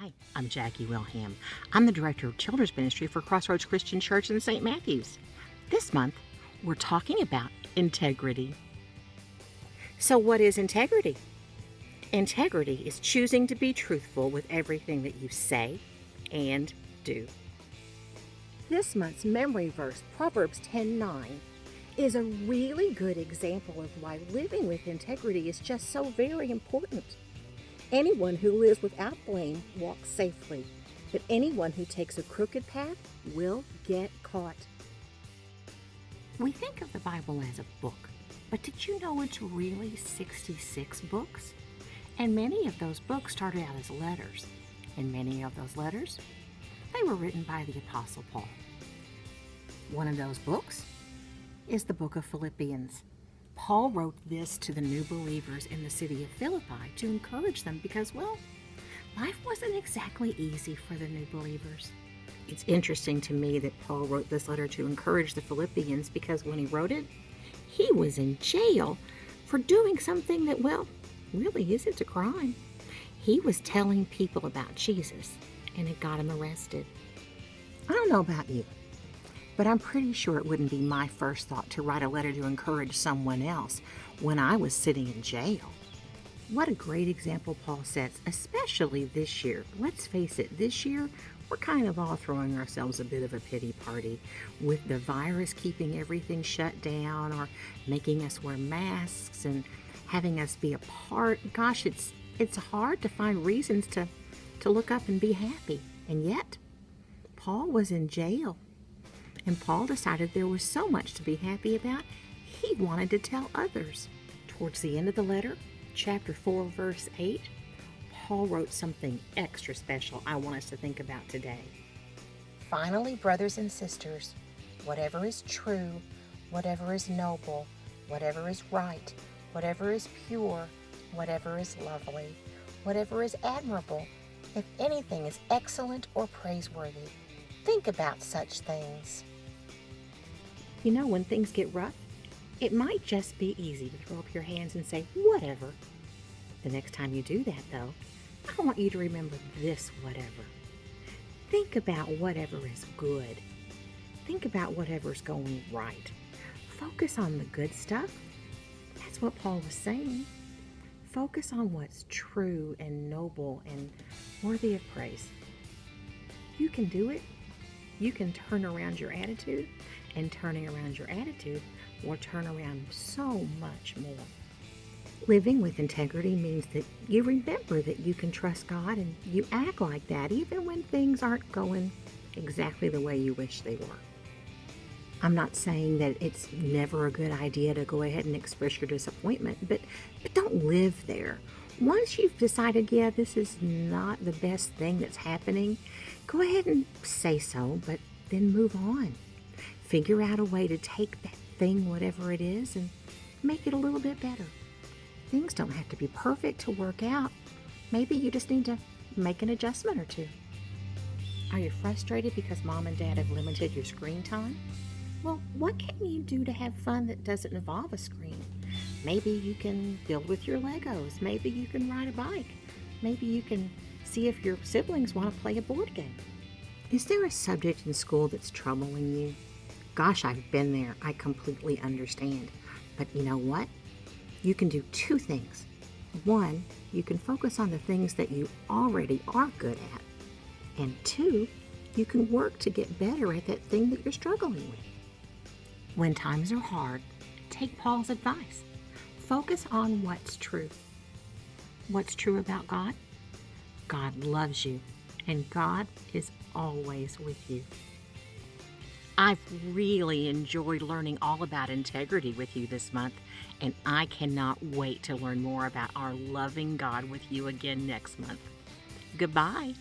Hi, I'm Jackie Wilhelm. I'm the Director of Children's Ministry for Crossroads Christian Church in St. Matthews. This month, we're talking about integrity. So what is integrity? Integrity is choosing to be truthful with everything that you say and do. This month's memory verse, Proverbs 10:9, is a really good example of why living with integrity is just so very important. Anyone who lives without blame walks safely, but anyone who takes a crooked path will get caught. We think of the Bible as a book, but did you know it's really 66 books? And many of those books started out as letters, and many of those letters, they were written by the Apostle Paul. One of those books is the Book of Philippians. Paul wrote this to the new believers in the city of Philippi to encourage them because, life wasn't exactly easy for the new believers. It's interesting to me that Paul wrote this letter to encourage the Philippians because when he wrote it, he was in jail for doing something that, really isn't a crime. He was telling people about Jesus, and it got him arrested. I don't know about you, but I'm pretty sure it wouldn't be my first thought to write a letter to encourage someone else when I was sitting in jail. What a great example Paul sets, especially this year. Let's face it, this year, we're kind of all throwing ourselves a bit of a pity party with the virus keeping everything shut down or making us wear masks and having us be apart. Gosh, it's hard to find reasons to look up and be happy. And yet, Paul was in jail. And Paul decided there was so much to be happy about, he wanted to tell others. Towards the end of the letter, chapter 4, verse 8, Paul wrote something extra special I want us to think about today. Finally, brothers and sisters, whatever is true, whatever is noble, whatever is right, whatever is pure, whatever is lovely, whatever is admirable, if anything is excellent or praiseworthy, think about such things. You know, when things get rough, it might just be easy to throw up your hands and say, whatever. The next time you do that, though, I want you to remember this whatever. Think about whatever is good. Think about whatever's going right. Focus on the good stuff. That's what Paul was saying. Focus on what's true and noble and worthy of praise. You can do it. You can turn around your attitude, and turning around your attitude will turn around so much more. Living with integrity means that you remember that you can trust God and you act like that even when things aren't going exactly the way you wish they were. I'm not saying that it's never a good idea to go ahead and express your disappointment, but don't live there. Once you've decided, this is not the best thing that's happening, go ahead and say so, but then move on. Figure out a way to take that thing, whatever it is, and make it a little bit better. Things don't have to be perfect to work out. Maybe you just need to make an adjustment or two. Are you frustrated because mom and dad have limited your screen time? Well, what can you do to have fun that doesn't involve a screen? Maybe you can build with your Legos. Maybe you can ride a bike. Maybe you can see if your siblings want to play a board game. Is there a subject in school that's troubling you? Gosh, I've been there. I completely understand. But you know what? You can do two things. One, you can focus on the things that you already are good at. And two, you can work to get better at that thing that you're struggling with. When times are hard, take Paul's advice. Focus on what's true. What's true about God? God loves you, and God is always with you. I've really enjoyed learning all about integrity with you this month, and I cannot wait to learn more about our loving God with you again next month. Goodbye.